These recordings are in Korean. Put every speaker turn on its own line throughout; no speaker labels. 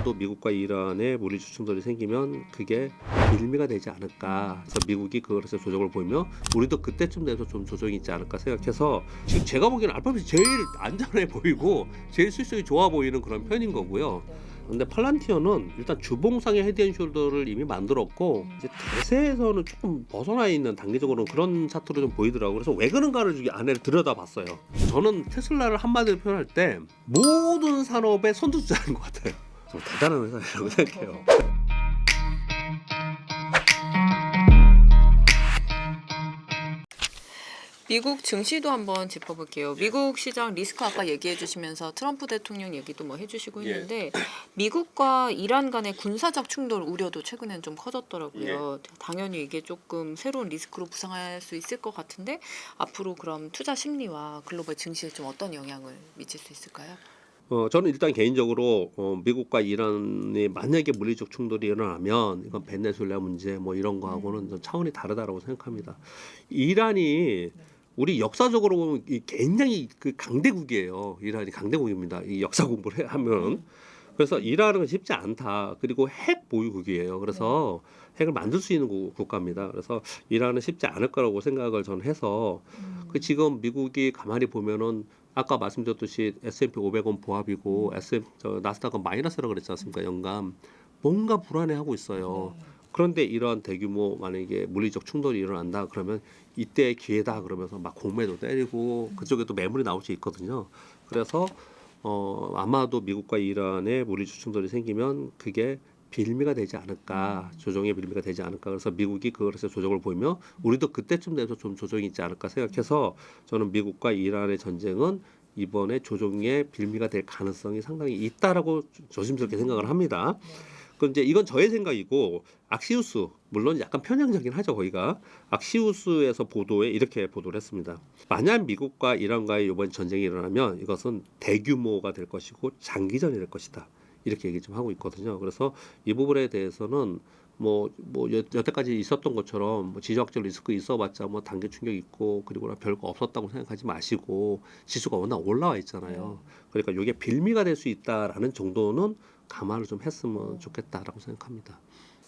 아마도 미국과 이란의 무리적 충돌이 생기면 그게 빌미가 되지 않을까. 그래서 미국이 그것에서 조정을 보이며 우리도 그때쯤 돼서 좀 조정이 있지 않을까 생각해서 지금 제가 보기에는 알파벳이 제일 안전해 보이고 제일 수익성이 좋아 보이는 그런 편인 거고요. 근데 팔란티어는 일단 주봉상의 헤드앤숄더를 이미 만들었고 이제 대세에서는 조금 벗어나 있는 단기적으로는 그런 차트로 좀 보이더라고요. 그래서 왜 그런가를 이 안에 들여다봤어요. 저는 테슬라를 한마디로 표현할 때 모든 산업의 선두주자인 것 같아요. 좀 대단한 회사라고 생각해요.
미국 증시도 한번 짚어볼게요. 미국 시장 리스크 아까 얘기해 주시면서 트럼프 대통령 얘기도 뭐 해주시고 했는데 미국과 이란 간의 군사적 충돌 우려도 최근엔 좀 커졌더라고요. 당연히 이게 조금 새로운 리스크로 부상할 수 있을 것 같은데 앞으로 그럼 투자 심리와 글로벌 증시에 좀 어떤 영향을 미칠 수 있을까요?
저는 일단 개인적으로 미국과 이란이 만약에 물리적 충돌이 일어나면 이건 베네수엘라 문제 뭐 이런 거하고는 좀 차원이 다르다라고 생각합니다. 이란이 우리 역사적으로 보면 굉장히 그 강대국이에요. 이란이 강대국입니다. 이 역사 공부를 하면. 그래서 이란은 쉽지 않다. 그리고 핵 보유국이에요. 그래서 핵을 만들 수 있는 국가입니다. 그래서 이란은 쉽지 않을 거라고 생각을 저는 해서 그 지금 미국이 가만히 보면은 아까 말씀드렸듯이 S&P 500은 보합이고 나스닥은 마이너스라고 그랬지 않습니까? 연간 뭔가 불안해하고 있어요. 그런데 이러한 대규모 만약에 물리적 충돌이 일어난다 그러면 이때의 기회다 그러면서 막 공매도 때리고 그쪽에 또 매물이 나올 수 있거든요. 그래서 아마도 미국과 이란의 물리적 충돌이 생기면 그게 빌미가 되지 않을까, 조정의 빌미가 되지 않을까. 그래서 미국이 그것에서 조정을 보이며 우리도 그때쯤 돼서 좀 조정이 있지 않을까 생각해서 저는 미국과 이란의 전쟁은 이번에 조정의 빌미가 될 가능성이 상당히 있다라고 조심스럽게 생각을 합니다. 그럼 이제 이건 저의 생각이고 악시우스 물론 약간 편향적인 하죠 거기가 악시우스에서 보도에 이렇게 보도를 했습니다. 만약 미국과 이란과의 이번 전쟁이 일어나면 이것은 대규모가 될 것이고 장기전이 될 것이다 이렇게 얘기 좀 하고 있거든요. 그래서 이 부분에 대해서는 여태까지 있었던 것처럼 뭐 지정학적 리스크 있어봤자 뭐 단기 충격 있고 그리고 별거 없었다고 생각하지 마시고 지수가 워낙 올라와 있잖아요. 그러니까 이게 빌미가 될 수 있다라는 정도는 감안을 좀 했으면 좋겠다라고 생각합니다.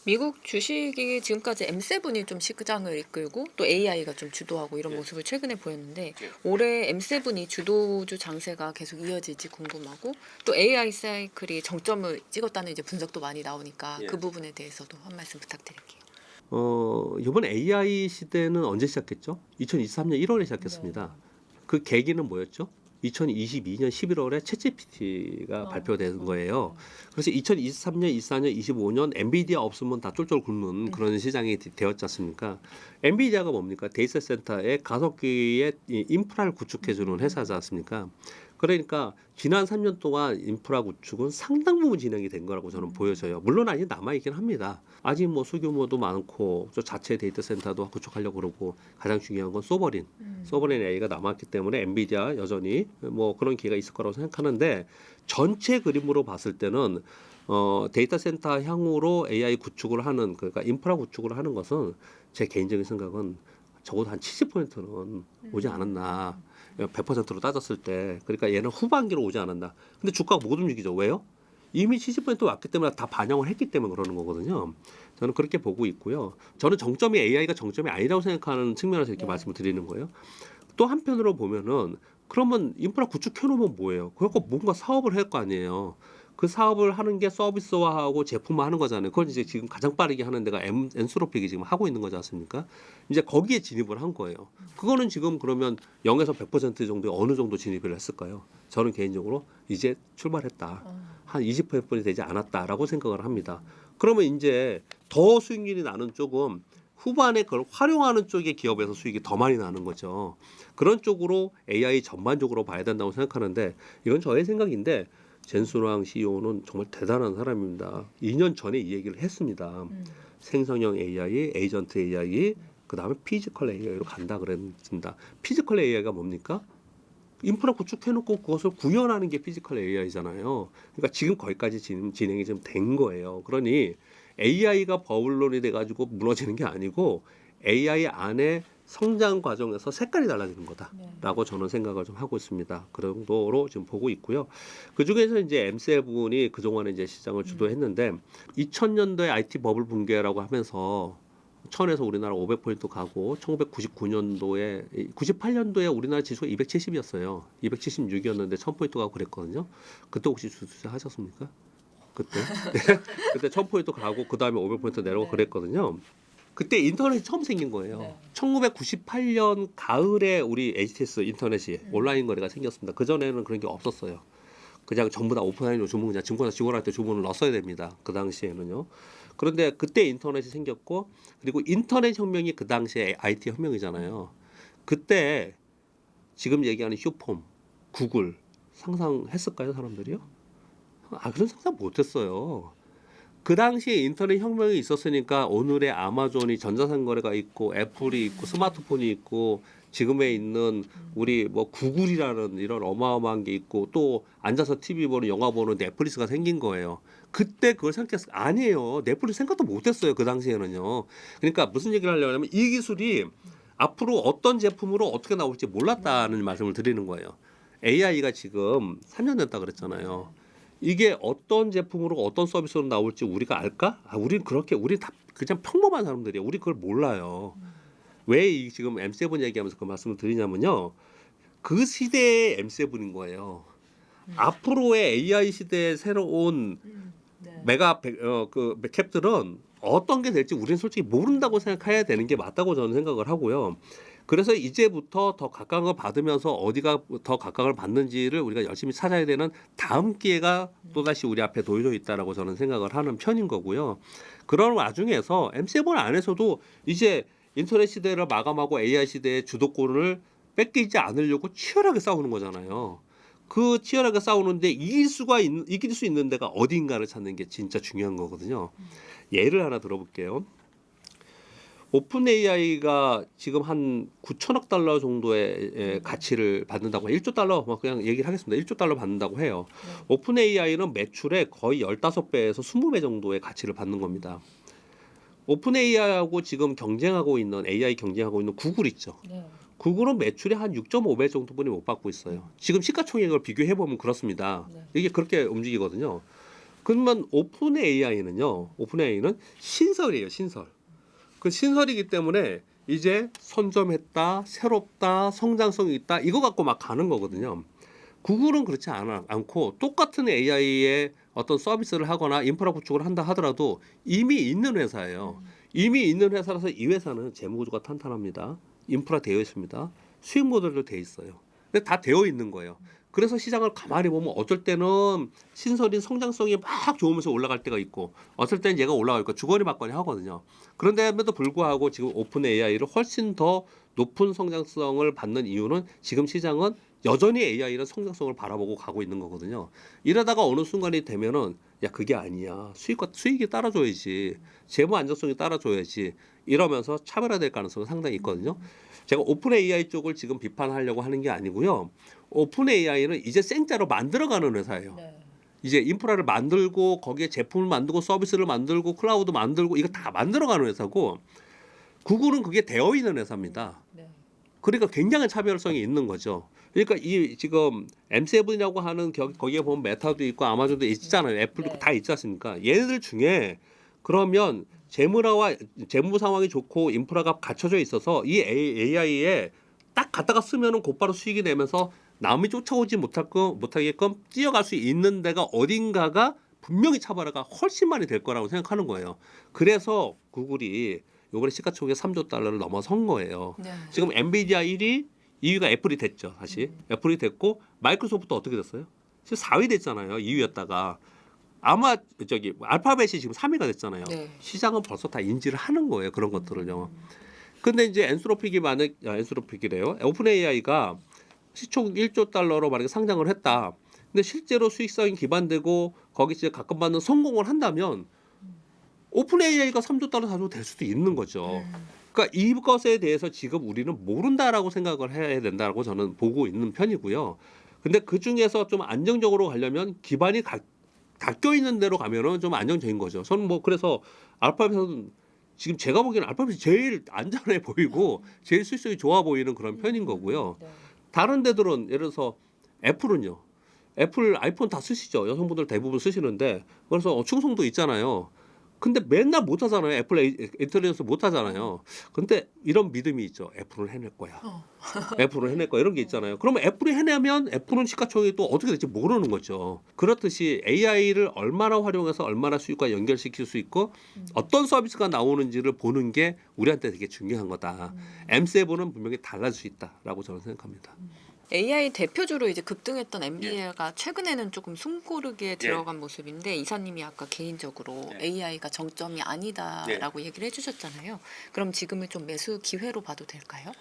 미국 주식이 지금까지 M7이 좀 시장을 이끌고 또 AI가 좀 주도하고 이런 모습을 최근에 보였는데 올해 M7이 주도주 장세가 계속 이어질지 궁금하고 또 AI 사이클이 정점을 찍었다는 이제 분석도 많이 나오니까 그 부분에 대해서도 한 말씀 부탁드릴게요.
이번 AI 시대는 언제 시작했죠? 2023년 1월에 시작했습니다. 그 계기는 뭐였죠? 2022년 11월에 챗GPT가 발표된 거예요. 그래서 2023년, 24년, 25년 엔비디아 없으면 다 쫄쫄 굶는 그런 시장이 되었지 않습니까? 엔비디아가 뭡니까? 데이터 센터의 가속기의 인프라를 구축해주는 회사지 않습니까? 그러니까 지난 3년 동안 인프라 구축은 상당 부분 진행이 된 거라고 저는 보여져요. 물론 아직 남아있긴 합니다. 아직 뭐 소규모도 많고 저 자체 데이터 센터도 구축하려고 그러고 가장 중요한 건 소버린 AI가 남았기 때문에 엔비디아 여전히 뭐 그런 기회가 있을 거라고 생각하는데 전체 그림으로 봤을 때는 데이터 센터 향후로 AI 구축을 하는 그러니까 인프라 구축을 하는 것은 제 개인적인 생각은 적어도 한 70%는 오지 않았나. 100%로 따졌을 때 그러니까 얘는 후반기로 오지 않았나. 근데 주가가 못 움직이죠. 왜요? 이미 70% 왔기 때문에 다 반영을 했기 때문에 그러는 거거든요. 저는 그렇게 보고 있고요. 저는 정점이 AI가 정점이 아니라고 생각하는 측면에서 이렇게 말씀을 드리는 거예요. 또 한편으로 보면은 그러면 인프라 구축해놓으면 뭐예요? 그래갖고 뭔가 사업을 할 거 아니에요. 그 사업을 하는 게 서비스화하고 제품화하는 거잖아요. 그걸 이제 지금 가장 빠르게 하는 데가 엔스로픽이 지금 하고 있는 거지 않습니까? 이제 거기에 진입을 한 거예요. 그거는 지금 그러면 0에서 100% 정도에 어느 정도 진입을 했을까요? 저는 개인적으로 이제 출발했다. 한 20%이 되지 않았다라고 생각을 합니다. 그러면 이제 더 수익률이 나는 쪽은 후반에 그걸 활용하는 쪽의 기업에서 수익이 더 많이 나는 거죠. 그런 쪽으로 AI 전반적으로 봐야 된다고 생각하는데 이건 저의 생각인데 젠순왕 CEO는 정말 대단한 사람입니다. 2년 전에 이 얘기를 했습니다. 생성형 AI, 에이전트 AI, 그 다음에 피지컬 AI로 간다 그랬습니다. 피지컬 AI가 뭡니까? 인프라 구축해놓고 그것을 구현하는 게 피지컬 AI잖아요. 그러니까 지금 거기까지 진행이 좀 된 거예요. 그러니 AI가 버블론이 돼가지고 무너지는 게 아니고 AI 안에 성장 과정에서 색깔이 달라지는 거다라고
네.
저는 생각을 좀 하고 있습니다. 그 정도로 지금 보고 있고요. 그 중에서 이제 M7이 그동안에 이제 시장을 주도했는데 2000년도에 IT 버블 붕괴라고 하면서 1000에서 우리나라 500포인트 가고 1999년도에 98년도에 우리나라 지수가 270이었어요. 276이었는데 1000포인트 가고 그랬거든요. 그때 혹시 주투자 하셨습니까? 그때 네. 그때 1000포인트 가고 그다음에 500포인트 내려오고
네.
그랬거든요. 그때 인터넷이 처음 생긴 거예요.
네.
1998년 가을에 우리 HTS 인터넷이 온라인 거래가 생겼습니다. 그 전에는 그런 게 없었어요. 그냥 전부 다 오프라인으로 주문, 그냥 증권사 직원할 때 주문을 넣었어야 됩니다. 그 당시에는요. 그런데 그때 인터넷이 생겼고, 그리고 인터넷 혁명이 그 당시에 IT 혁명이잖아요. 그때 지금 얘기하는 휴폼, 구글 상상했을까요, 사람들이요? 그런 상상 못했어요. 그 당시에 인터넷 혁명이 있었으니까 오늘의 아마존이 전자상거래가 있고 애플이 있고 스마트폰이 있고 지금에 있는 우리 뭐 구글이라는 이런 어마어마한 게 있고 또 앉아서 TV 보는 영화 보는 넷플릭스가 생긴 거예요. 그때 그걸 생각했어요. 아니에요. 넷플릭스 생각도 못했어요. 그 당시에는요. 그러니까 무슨 얘기를 하려고 하면 이 기술이 앞으로 어떤 제품으로 어떻게 나올지 몰랐다는 말씀을 드리는 거예요. AI가 지금 3년 됐다 그랬잖아요. 이게 어떤 제품으로 어떤 서비스로 나올지 우리가 알까? 우린 다 그냥 평범한 사람들이에요. 우리 그걸 몰라요. 왜 이 지금 M7 얘기하면서 그 말씀을 드리냐면요. 그 시대의 M7인 거예요. 앞으로의 AI 시대의 새로운
네.
그 캡들은 어떤 게 될지 우리는 솔직히 모른다고 생각해야 되는 게 맞다고 저는 생각을 하고요. 그래서 이제부터 더 각광을 받으면서 어디가 더 각광을 받는지를 우리가 열심히 찾아야 되는 다음 기회가 또다시 우리 앞에 놓여 있다라고 저는 생각을 하는 편인 거고요. 그런 와중에서 M7 안에서도 이제 인터넷 시대를 마감하고 AI 시대의 주도권을 뺏기지 않으려고 치열하게 싸우는 거잖아요. 그 치열하게 싸우는데 이길 수 있는 데가 어딘가를 찾는 게 진짜 중요한 거거든요. 예를 하나 들어볼게요. 오픈 AI가 지금 한 9천억 달러 정도의 가치를 받는다고 해요. 1조 달러 뭐 그냥 얘기를 하겠습니다. 1조 달러 받는다고 해요. 오픈 AI는 매출의 거의 15배에서 20배 정도의 가치를 받는 겁니다. 오픈 AI하고 지금 경쟁하고 있는 AI 경쟁하고 있는 구글 있죠.
네.
구글은 매출의 한 6.5배 정도뿐이 못 받고 있어요. 지금 시가총액을 비교해 보면 그렇습니다.
네.
이게 그렇게 움직이거든요. 그러면 오픈 AI는 신설이에요, 신설. 그 신설이기 때문에 이제 선점했다, 새롭다, 성장성이 있다 이거 갖고 막 가는 거거든요. 구글은 그렇지 않고 똑같은 AI의 어떤 서비스를 하거나 인프라 구축을 한다 하더라도 이미 있는 회사예요. 이미 있는 회사라서 이 회사는 재무구조가 탄탄합니다. 인프라 되어 있습니다. 수익 모델도 되어 있어요. 근데 다 되어 있는 거예요. 그래서 시장을 가만히 보면 어쩔 때는 신설인 성장성이 막 좋으면서 올라갈 때가 있고 어쩔 때는 얘가 올라가니까 주거니 받거니 하거든요. 그런데도 불구하고 지금 오픈 AI를 훨씬 더 높은 성장성을 받는 이유는 지금 시장은 여전히 AI는 성장성을 바라보고 가고 있는 거거든요. 이러다가 어느 순간이 되면은 야 그게 아니야. 수익이 따라줘야지. 재무 안정성이 따라줘야지. 이러면서 차별화될 가능성은 상당히 있거든요. 제가 오픈 AI 쪽을 지금 비판하려고 하는 게 아니고요. 오픈 AI는 이제 생짜로 만들어가는 회사예요.
네.
이제 인프라를 만들고 거기에 제품을 만들고 서비스를 만들고 클라우드 만들고 이거 다 만들어가는 회사고 구글은 그게 되어 있는 회사입니다.
네.
그러니까 굉장한 차별성이 있는 거죠. 그러니까 이 지금 M7이라고 하는 거기에 보면 메타도 있고 아마존도 있잖아요. 애플도
네.
다 있지 않습니까? 얘네들 중에 그러면 재무 상황이 좋고 인프라가 갖춰져 있어서 이 AI에 딱 갖다가 쓰면은 곧바로 수익이 내면서 남이 쫓아오지 못하게끔 뛰어갈 수 있는 데가 어딘가가 분명히 차별화가 훨씬 많이 될 거라고 생각하는 거예요. 그래서 구글이 이번에 시가총액 3조 달러를 넘어선 거예요.
네.
지금 엔비디아 1위, 2위가 애플이 됐죠. 다시 애플이 됐고 마이크로소프트 어떻게 됐어요? 지금 4위 됐잖아요. 2위였다가 아마 알파벳이 지금 3위가 됐잖아요.
네.
시장은 벌써 다 인지를 하는 거예요. 그런 것들을요. 근데 이제 엔스로픽이래요. 오픈 AI가 시총 1조 달러로 만약에 상장을 했다. 근데 실제로 수익성이 기반되고 거기 이제 가끔받는 성공을 한다면 오픈 AI가 3조 달러 4조 될 수도 있는 거죠. 그러니까 이것에 대해서 지금 우리는 모른다라고 생각을 해야 된다고 저는 보고 있는 편이고요. 근데 그 중에서 좀 안정적으로 가려면 기반이 닦여 있는 대로 가면은 좀 안정적인 거죠. 저는 뭐 그래서 알파벳은 지금 제가 보기에는 알파벳이 제일 안전해 보이고 제일 수익성이 좋아 보이는 그런 편인 거고요.
네.
다른 데들은 예를 들어서 애플은요. 애플 아이폰 다 쓰시죠. 여성분들 대부분 쓰시는데 그래서 충성도 있잖아요. 근데 맨날 못 하잖아요. 애플 인텔리전스 못 하잖아요. 근데 이런 믿음이 있죠. 애플은 해낼 거야. 애플은 해낼 거야. 이런 게 있잖아요. 그러면 애플이 해내면 애플은 시가총액이 또 어떻게 될지 모르는 거죠. 그렇듯이 AI를 얼마나 활용해서 얼마나 수익과 연결시킬 수 있고 어떤 서비스가 나오는지를 보는 게 우리한테 되게 중요한 거다. M7은 분명히 달라질 수 있다라고 저는 생각합니다.
AI 대표주로 이제 급등했던 엔비디아가 최근에는 조금 숨고르기에 들어간 모습인데 이사님이 아까 개인적으로 AI가 정점이 아니다라고 얘기를 해주셨잖아요. 그럼 지금은 좀 매수 기회로 봐도 될까요?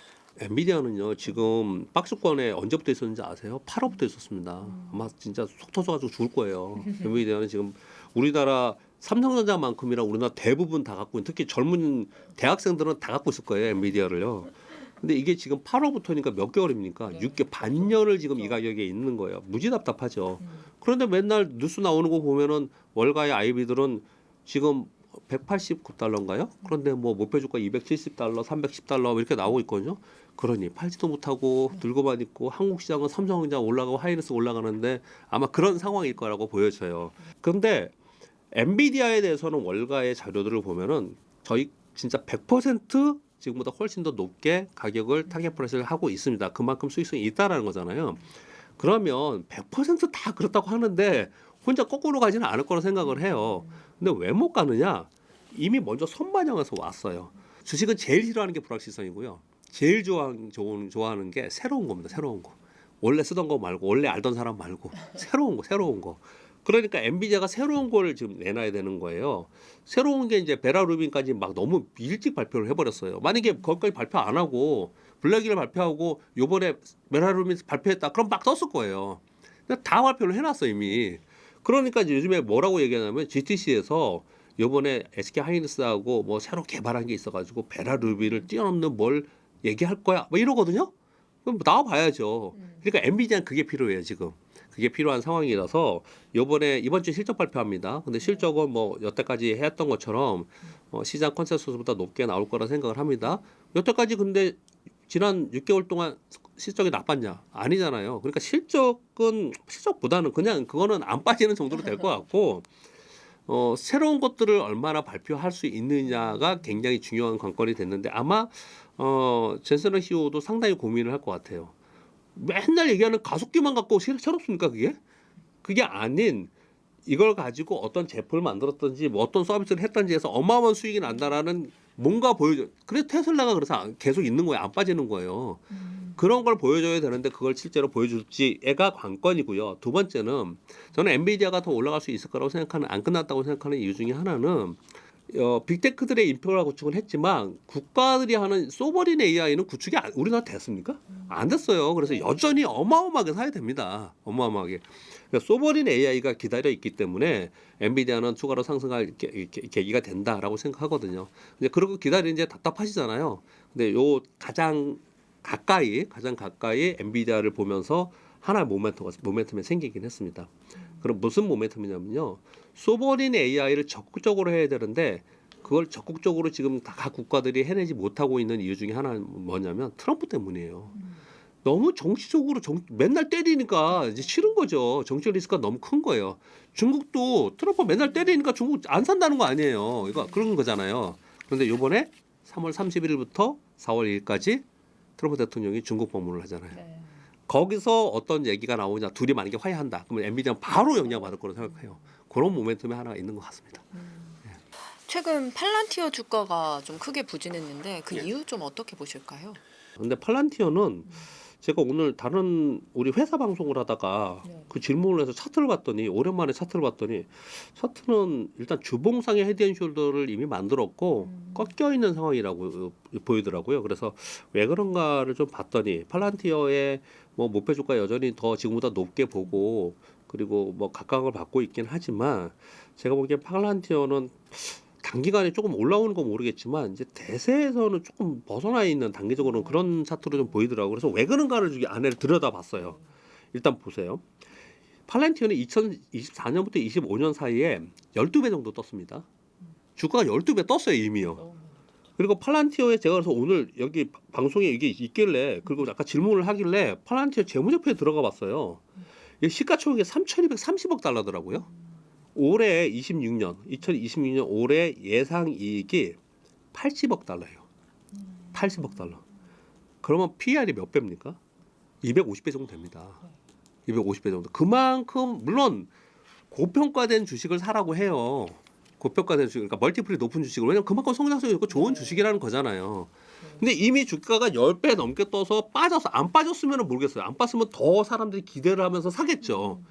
엔비디아는요 지금 박스권에 언제부터 있었는지 아세요? 8월부터 있었습니다. 아마 진짜 속 터져가지고 죽을 거예요. 엔비디아는 지금 우리나라 삼성전자만큼이나 우리나라 대부분 다 갖고 있는, 특히 젊은 대학생들은 다 갖고 있을 거예요 엔비디아를요. 근데 이게 지금 8월부터니까 몇 개월입니까? 6개월 반년을 지금 이 가격에 있는 거예요. 무지 답답하죠. 그런데 맨날 뉴스 나오는 거 보면은 월가의 아이비들은 지금 189달러인가요? 그런데 뭐 목표주가 270달러, 310달러 이렇게 나오고 있거든요. 그러니 팔지도 못하고 들고만 있고 한국 시장은 삼성전자 올라가고 하이닉스 올라가는데 아마 그런 상황일 거라고 보여져요. 그런데 엔비디아에 대해서는 월가의 자료들을 보면은 저희 진짜 100% 지금보다 훨씬 더 높게 가격을 타겟 프라이스를 하고 있습니다. 그만큼 수익성이 있다라는 거잖아요. 그러면 100%다 그렇다고 하는데 혼자 거꾸로 가지는 않을 거라 생각을 해요. 근데 왜 못 가느냐? 이미 먼저 선반영해서 왔어요. 주식은 제일 싫어하는 게 불확실성이고요. 제일 좋아하는 게 새로운 겁니다. 새로운 거. 원래 쓰던 거 말고 원래 알던 사람 말고 새로운 거. 그러니까 엔비디아가 새로운 걸 지금 내놔야 되는 거예요. 새로운 게 이제 베라 루빈까지 막 너무 일찍 발표를 해버렸어요. 만약에 거기까지 발표 안 하고 블랙일을 발표하고 요번에 베라 루빈 발표했다. 그럼 막 떴을 거예요. 근데 다 발표를 해놨어 이미. 그러니까 이제 요즘에 뭐라고 얘기하냐면 GTC에서 요번에 SK 하이닉스하고 뭐 새로 개발한 게 있어가지고 베라 루빈을 뛰어넘는 뭘 얘기할 거야. 뭐 이러거든요. 그럼 나와 봐야죠. 그러니까 엔비디아는 그게 필요해요 지금. 그게 필요한 상황이라서 이번 주 실적 발표합니다. 근데 실적은 뭐 여태까지 했던 것처럼 시장 컨센서스보다 높게 나올 거라 생각을 합니다. 여태까지 근데 지난 6개월 동안 실적이 나빴냐? 아니잖아요. 그러니까 실적보다는 그냥 그거는 안 빠지는 정도로 될 것 같고 새로운 것들을 얼마나 발표할 수 있느냐가 굉장히 중요한 관건이 됐는데 아마 젠슨 CEO도 상당히 고민을 할 것 같아요. 맨날 얘기하는 가속기만 갖고 새롭습니까 그게? 그게 아닌 이걸 가지고 어떤 제품을 만들었든지 뭐 어떤 서비스를 했든지 해서 어마어마한 수익이 난다라는 뭔가 보여줘. 그래서 테슬라가 그래서 계속 있는 거예요. 안 빠지는 거예요. 그런 걸 보여줘야 되는데 그걸 실제로 보여줄지가 관건이고요. 두 번째는 저는 엔비디아가 더 올라갈 수 있을 거라고 생각하는, 안 끝났다고 생각하는 이유 중에 하나는 빅테크들의 인프라 구축은 했지만 국가들이 하는 소버린 AI는 구축이 우리나라 됐습니까? 안 됐어요. 그래서 여전히 어마어마하게 사야 됩니다. 어마어마하게. 그러니까 소버린 AI가 기다려 있기 때문에 엔비디아는 추가로 상승할 계기가 된다라고 생각하거든요. 이제 그러고 기다리는 이제 답답하시잖아요. 근데 가장 가까이 엔비디아를 보면서 하나의 모멘텀이 생기긴 했습니다. 그럼 무슨 모멘텀이냐면요. 소버린 AI를 적극적으로 해야 되는데 그걸 적극적으로 지금 각 국가들이 해내지 못하고 있는 이유 중에 하나는 뭐냐면 트럼프 때문이에요. 너무 정치적으로 맨날 때리니까 이제 싫은 거죠. 정치적 리스크가 너무 큰 거예요. 중국도 트럼프 맨날 때리니까 중국 안 산다는 거 아니에요. 이거 그런 거잖아요. 그런데 이번에 3월 31일부터 4월 2일까지 트럼프 대통령이 중국 방문을 하잖아요.
네.
거기서 어떤 얘기가 나오냐, 둘이 만약에 화해한다. 그러면 엔비디아는 바로 영향받을 거라고 생각해요. 그런 모멘텀이 하나가 있는 것 같습니다.
최근 팔란티어 주가가 좀 크게 부진했는데 그 이유 좀 어떻게 보실까요?
근데 팔란티어는 제가 오늘 다른 우리 회사 방송을 하다가 그 질문을 해서 차트를 봤더니 오랜만에 차트를 봤더니 차트는 일단 주봉상의 헤드앤숄더를 이미 만들었고 꺾여 있는 상황이라고 보이더라고요. 그래서 왜 그런가를 좀 봤더니 팔란티어의 뭐 목표 주가 여전히 더 지금보다 높게 보고 그리고 뭐 각광을 받고 있긴 하지만 제가 보기엔 팔란티어는 단기간에 조금 올라오는 건 모르겠지만 이제 대세에서는 조금 벗어나 있는 단기적으로는 그런 차트로 좀 보이더라고요. 그래서 왜 그런가를 안에를 들여다봤어요. 일단 보세요. 팔란티어는 2024년부터 25년 사이에 12배 정도 떴습니다. 주가가 12배 떴어요 이미요. 그리고 팔란티어에 제가 그래서 오늘 여기 방송에 이게 있길래 그리고 아까 질문을 하길래 팔란티어 재무제표에 들어가 봤어요. 이 시가총액이 3,230억 달러더라고요. 올해 2026년 올해 예상 이익이 80억 달러예요. 80억 달러. 그러면 PER이 몇 배입니까? 250배 정도 됩니다. 250배 정도. 그만큼 물론 고평가된 주식을 사라고 해요. 고평가된 주식, 그러니까 멀티플이 높은 주식을. 왜냐면 그만큼 성장성이 있고 좋은 주식이라는 거잖아요. 근데 이미 주가가 10배 넘게 떠서 빠져서 안 빠졌으면 모르겠어요. 안 빠졌으면 더 사람들이 기대를 하면서 사겠죠.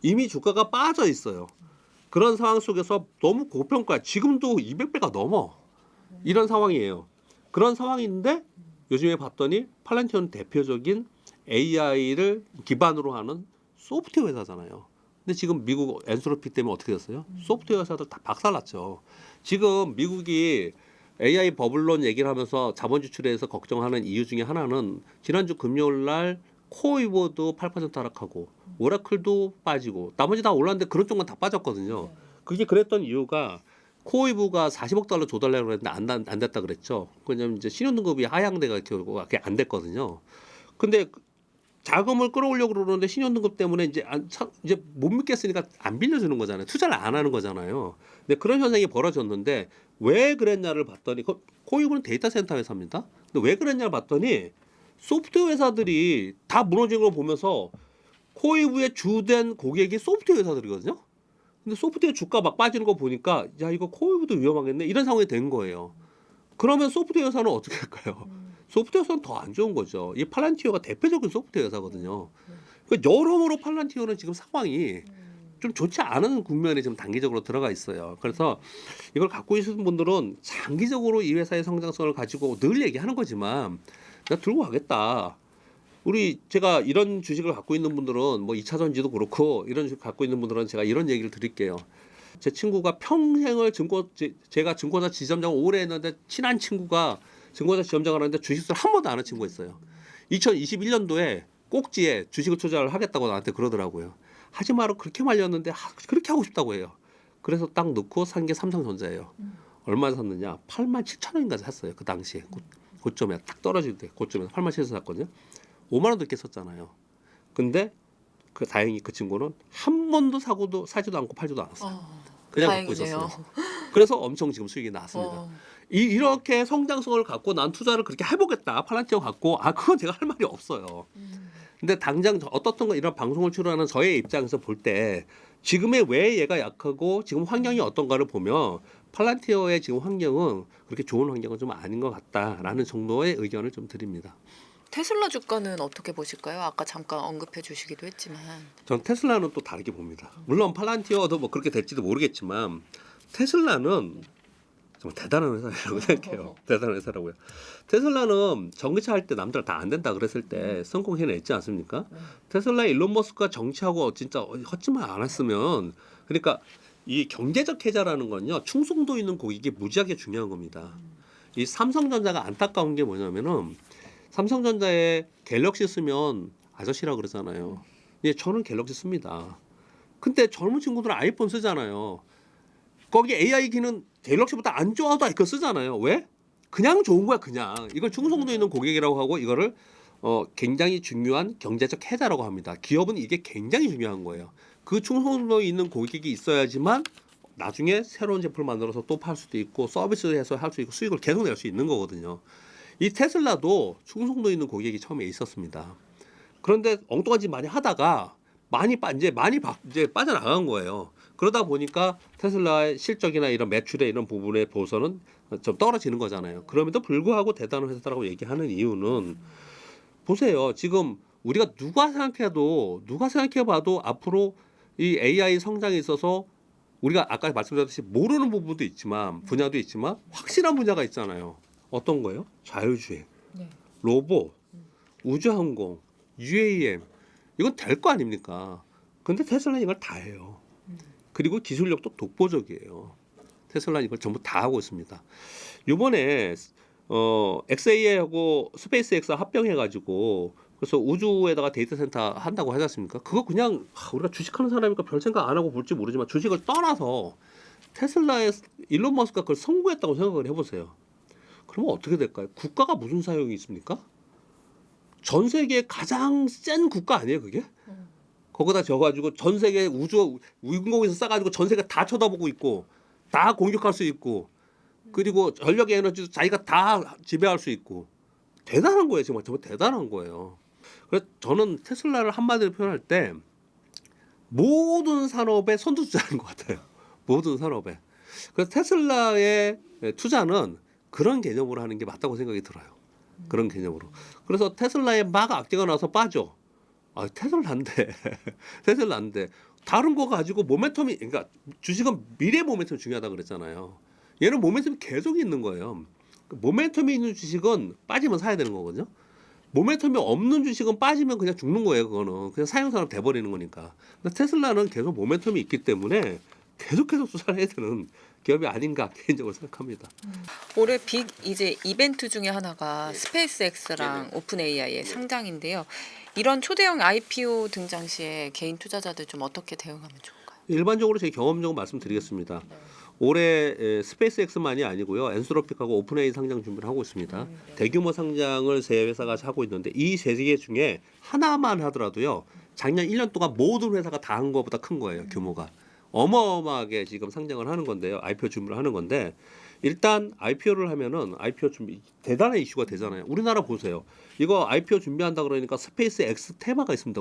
이미 주가가 빠져 있어요. 그런 상황 속에서 너무 고평가, 지금도 200배가 넘어. 이런 상황이에요. 그런 상황인데 요즘에 봤더니 팔란티어는 대표적인 AI를 기반으로 하는 소프트웨어 회사잖아요. 근데 지금 미국 엔트로피 때문에 어떻게 됐어요? 소프트웨어 회사들 다 박살났죠. 지금 미국이 AI 버블론 얘기를 하면서 자본 지출에 대해서 걱정하는 이유 중에 하나는 지난주 금요일 날 코이보도 8% 하락하고 오라클도 빠지고 나머지 다 올랐는데 그런 쪽만 다 빠졌거든요. 그게 그랬던 이유가 코이브가 40억 달러 줘달라고 그랬는데 안 됐다 그랬죠. 왜냐면 이제 신용등급이 하향돼가 결국 그게 안 됐거든요. 근데 자금을 끌어올려고 그러는데 신용등급 때문에 이제 못 믿겠으니까 안 빌려주는 거잖아요. 투자를 안 하는 거잖아요. 근데 그런 현상이 벌어졌는데 왜 그랬냐를 봤더니 코이브는 데이터 센터 회사입니다. 근데 왜 그랬냐를 봤더니 소프트웨어 회사들이 다 무너진 걸 보면서 코이브의 주된 고객이 소프트웨어 회사들이거든요. 근데 소프트웨어 주가 막 빠지는 거 보니까 야 이거 코이브도 위험하겠네 이런 상황이 된 거예요. 그러면 소프트웨어 회사는 어떻게 할까요? 소프트웨어 회사는 더 안 좋은 거죠. 이 팔란티어가 대표적인 소프트웨어 회사거든요. 그러니까 여러모로 팔란티어는 지금 상황이 좀 좋지 않은 국면에 지금 단기적으로 들어가 있어요. 그래서 이걸 갖고 있는 분들은 장기적으로 이 회사의 성장성을 가지고 늘 얘기하는 거지만 내가 들고 가겠다. 제가 이런 주식을 갖고 있는 분들은 뭐 2차전지도 그렇고 이런 주식 갖고 있는 분들은 제가 이런 얘기를 드릴게요. 제 친구가 평생을 제가 증권사 지점장 오래 했는데 친한 친구가 증권사 지점장을 하는데 주식수를 한 번도 안 한 친구가 있어요. 2021년도에 꼭지에 주식을 투자를 하겠다고 나한테 그러더라고요. 하지 마라 그렇게 말렸는데 그렇게 하고 싶다고 해요. 그래서 딱 넣고 산 게 삼성전자예요. 얼마 샀느냐? 87,000원인가 샀어요. 그 당시에 고점에 딱 떨어질 때 고점에 87,000원 샀거든요. 5만 원 넘게 썼잖아요. 근데 다행히 그 친구는 한 번도 사지도 않고 팔지도 않았어요. 그냥 갖고
다행이네요.
있었어요. 그래서 엄청 지금 수익이 났습니다. 이렇게 성장성을 갖고 난 투자를 그렇게 해보겠다. 팔란티어 갖고 그건 제가 할 말이 없어요. 근데 당장 어떻든 이런 방송을 출연하는 저의 입장에서 볼 때 지금의 왜 얘가 약하고 지금 환경이 어떤가를 보면 팔란티어의 지금 환경은 그렇게 좋은 환경은 좀 아닌 것 같다라는 정도의 의견을 좀 드립니다.
테슬라 주가는 어떻게 보실까요? 아까 잠깐 언급해 주시기도 했지만.
전 테슬라는 또 다르게 봅니다. 물론 팔란티어도 뭐 그렇게 될지도 모르겠지만 테슬라는 정말 대단한 회사라고 생각해요. 대단한 회사라고요. 테슬라는 전기차 할 때 남들 다 안 된다 그랬을 때 성공해냈지 않습니까? 테슬라 일론 머스크가 정치하고 진짜 헛짓말 안 했으면 그러니까 이 경제적 해자라는 건요 충성도 있는 고객이 무지하게 중요한 겁니다. 이 삼성전자가 안타까운 게 뭐냐면은 삼성전자에 갤럭시 쓰면 아저씨라고 그러잖아요. 예, 저는 갤럭시 씁니다. 근데 젊은 친구들은 아이폰 쓰잖아요. 거기 AI 기능 갤럭시보다 안 좋아도 그거 쓰잖아요. 왜? 그냥 좋은 거야 그냥. 이걸 충성도 있는 고객이라고 하고 이거를 굉장히 중요한 경제적 해자라고 합니다. 기업은 이게 굉장히 중요한 거예요. 그 충성도 있는 고객이 있어야지만 나중에 새로운 제품을 만들어서 또 팔 수도 있고 서비스해서 할 수 있고 수익을 계속 낼 수 있는 거거든요. 이 테슬라도 충성도 있는 고객이 처음에 있었습니다. 그런데 엉뚱한 짓 많이 하다가 이제 빠져나간 거예요. 그러다 보니까 테슬라의 실적이나 이런 매출의 이런 부분에 보서는 좀 떨어지는 거잖아요. 그럼에도 불구하고 대단한 회사라고 얘기하는 이유는 보세요. 지금 우리가 누가 생각해봐도 앞으로 이 AI 성장에 있어서 우리가 아까 말씀드렸듯이 모르는 부분도 있지만 분야도 있지만 확실한 분야가 있잖아요. 어떤 거예요? 자율주행, 로봇, 우주항공, UAM 이건 될 거 아닙니까? 근데 테슬라는 이걸 다 해요. 그리고 기술력도 독보적이에요. 테슬라는 이걸 전부 다 하고 있습니다. 이번에 XA하고 스페이스X 합병해가지고 그래서 우주에다가 데이터 센터 한다고 하지 않습니까? 그거 그냥 우리가 주식하는 사람이니까 별 생각 안 하고 볼지 모르지만 주식을 떠나서 테슬라의 일론 머스크가 그걸 성공했다고 생각을 해보세요. 그러면 어떻게 될까요? 국가가 무슨 사용이 있습니까? 전 세계 가장 센 국가 아니에요, 그게? 거기다 져가지고 전 세계 우주인공에서 싸가지고 전 세계 다 쳐다보고 있고 다 공격할 수 있고 그리고 전력의 에너지도 자기가 다 지배할 수 있고 대단한 거예요, 정말 대단한 거예요. 그래서 저는 테슬라를 한마디로 표현할 때 모든 산업에 선두주자인 것 같아요. 모든 산업에. 그래서 테슬라의 투자는 그런 개념으로 하는 게 맞다고 생각이 들어요. 그런 개념으로. 그래서 테슬라에 막 악재가 나서 빠져. 아, 테슬라 안 돼. 테슬라 안 돼. 다른 거 가지고 모멘텀이, 그러니까 주식은 미래 모멘텀이 중요하다 그랬잖아요. 얘는 모멘텀이 계속 있는 거예요. 모멘텀이 있는 주식은 빠지면 사야 되는 거거든요. 모멘텀이 없는 주식은 빠지면 그냥 죽는 거예요. 그거는 그냥 사용산업 돼버리는 거니까. 근데 테슬라는 계속 모멘텀이 있기 때문에 계속해서 투자를 해야 되는 기업이 아닌가 개인적으로 생각합니다.
올해 빅 이제 이벤트 중에 하나가 스페이스X랑 오픈 AI의 상장인데요. 이런 초대형 IPO 등장 시에 개인 투자자들 좀 어떻게 대응하면 좋을까요?
일반적으로 제 경험적으로 말씀드리겠습니다. 올해 스페이스X만이 아니고요. 엔스로픽하고 오픈AI 상장 준비를 하고 있습니다. 대규모 상장을 세 회사가 하고 있는데 이 세 개 중에 하나만 하더라도요. 작년 1년 동안 모든 회사가 다 한 것보다 큰 거예요. 규모가. 어마어마하게 지금 상장을 하는 건데요. IPO 준비를 하는 건데 일단 IPO를 하면은 IPO 준비 대단한 이슈가 되잖아요. 우리나라 보세요. 이거 IPO 준비한다 그러니까 스페이스X 테마가 있습니다.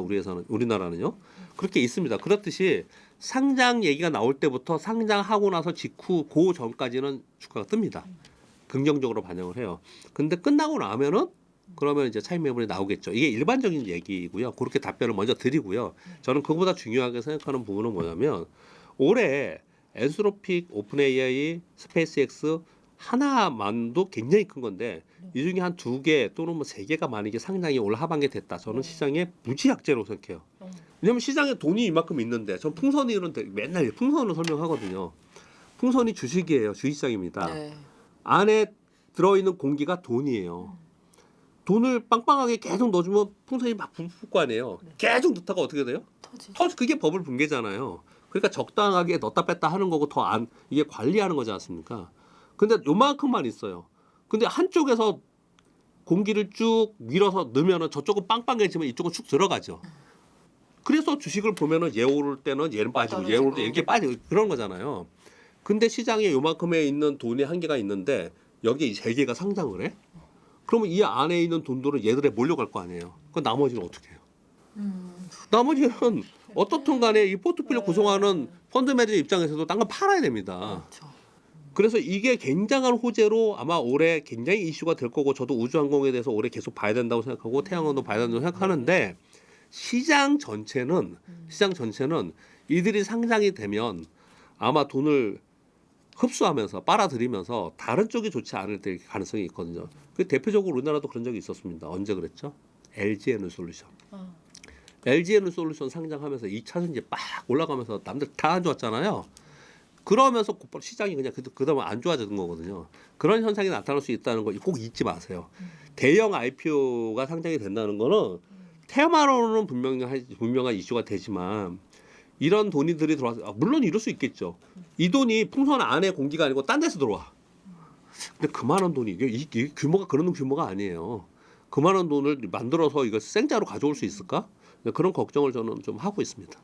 우리나라는요. 그렇게 있습니다. 그렇듯이 상장 얘기가 나올 때부터 상장하고 나서 직후 그 전까지는 주가가 뜹니다. 긍정적으로 반영을 해요. 근데 끝나고 나면은 그러면 이제 차익 매물이 나오겠죠. 이게 일반적인 얘기고요. 그렇게 답변을 먼저 드리고요. 저는 그보다 중요하게 생각하는 부분은 뭐냐면 올해 엔스로픽, 오픈AI, 스페이스X 하나만도 굉장히 큰 건데 이 중에 한 2개 또는 뭐 3개가 만약에 상장이 올 하반기에 됐다. 저는 시장에 무지약재로 생각해요. 왜냐면 시장에 돈이 이만큼 있는데 전 풍선이론 맨날 풍선을 설명하거든요. 풍선이 주식이에요. 주식시장입니다.
네.
안에 들어있는 공기가 돈이에요. 돈을 빵빵하게 계속 넣어주면 풍선이 막 부풀 거 아니에요. 계속 넣다가 어떻게 돼요? 그게 버블 붕괴잖아요. 그러니까 적당하게 넣었다 뺐다 하는 거고 이게 관리하는 거지 않습니까? 근데 요만큼만 있어요. 근데 한쪽에서 공기를 쭉 밀어서 넣으면은 저쪽은 빵빵해지면 이쪽은 쭉 들어가죠. 그래서 주식을 보면은 얘 오를 때는 얘는 빠지고 얘 오를 때 이렇게 빠지고 그런 거잖아요. 근데 시장에 요만큼에 있는 돈이 한계가 있는데 여기 이 3개가 상장을 해? 그러면 이 안에 있는 돈들은 얘들에 몰려갈 거 아니에요. 그 나머지는 어떻게 해요? 나머지는 어떻든 간에 이 포트폴리오 구성하는 펀드 매니저 입장에서도 딴 건 팔아야 됩니다.
그렇죠.
그래서 이게 굉장한 호재로 아마 올해 굉장히 이슈가 될 거고 저도 우주항공에 대해서 올해 계속 봐야 된다고 생각하고 태양광도 봐야 된다고 생각하는데 시장 전체는 이들이 상장이 되면 아마 돈을 흡수하면서 빨아들이면서 다른 쪽이 좋지 않을 때 가능성이 있거든요. 그 대표적으로 우리나라도 그런 적이 있었습니다. 언제 그랬죠? LG에너솔루션. LG에너솔루션 상장하면서 2차전지 막 올라가면서 남들 다 안 좋았잖아요. 그러면서 곧바로 시장이 그냥 그다음에 안 좋아지는 거거든요. 그런 현상이 나타날 수 있다는 거 꼭 잊지 마세요. 대형 IPO가 상장이 된다는 거는 테마로는 분명한 이슈가 되지만 이런 돈이들이 들어와서 물론 이럴 수 있겠죠. 이 돈이 풍선 안에 공기가 아니고 딴 데서 들어와. 근데 그만한 돈이 이게 규모가 그런 규모가 아니에요. 그만한 돈을 만들어서 이걸 생자로 가져올 수 있을까? 그런 걱정을 저는 좀 하고 있습니다.